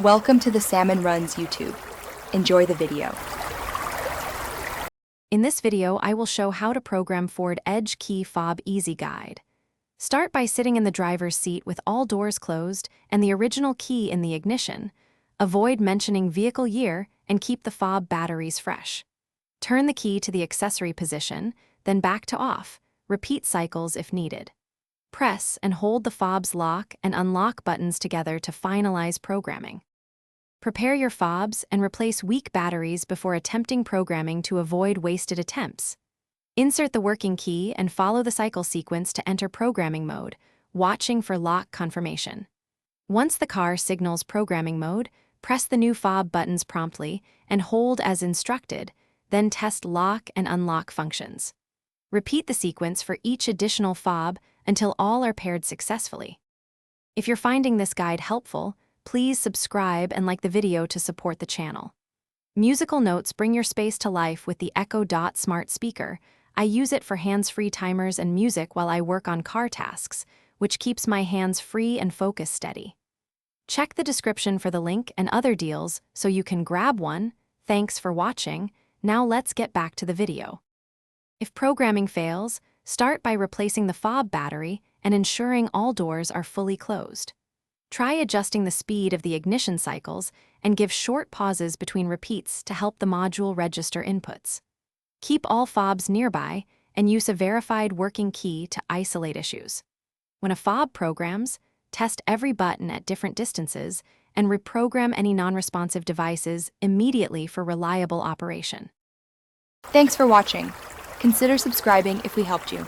Welcome to the Salmon Runs YouTube. Enjoy the video. In this video, I will show how to program Ford Edge Key Fob Easy Guide. Start by sitting in the driver's seat with all doors closed and the original key in the ignition. Avoid mentioning vehicle year and keep the fob batteries fresh. Turn the key to the accessory position, then back to off. Repeat cycles if needed. Press and hold the fob's lock and unlock buttons together to finalize programming. Prepare your fobs and replace weak batteries before attempting programming to avoid wasted attempts. Insert the working key and follow the cycle sequence to enter programming mode, watching for lock confirmation. Once the car signals programming mode, press the new fob buttons promptly and hold as instructed, then test lock and unlock functions. Repeat the sequence for each additional fob until all are paired successfully. If you're finding this guide helpful, please subscribe and like the video to support the channel. Musical notes bring your space to life with the Echo Dot smart speaker. I use it for hands-free timers and music while I work on car tasks, which keeps my hands free and focus steady. Check the description for the link and other deals so you can grab one. Thanks for watching. Now let's get back to the video. If programming fails, start by replacing the fob battery and ensuring all doors are fully closed. Try adjusting the speed of the ignition cycles and give short pauses between repeats to help the module register inputs. Keep all fobs nearby and use a verified working key to isolate issues. When a fob programs, test every button at different distances and reprogram any non-responsive devices immediately for reliable operation. Thanks for watching. Consider subscribing if we helped you.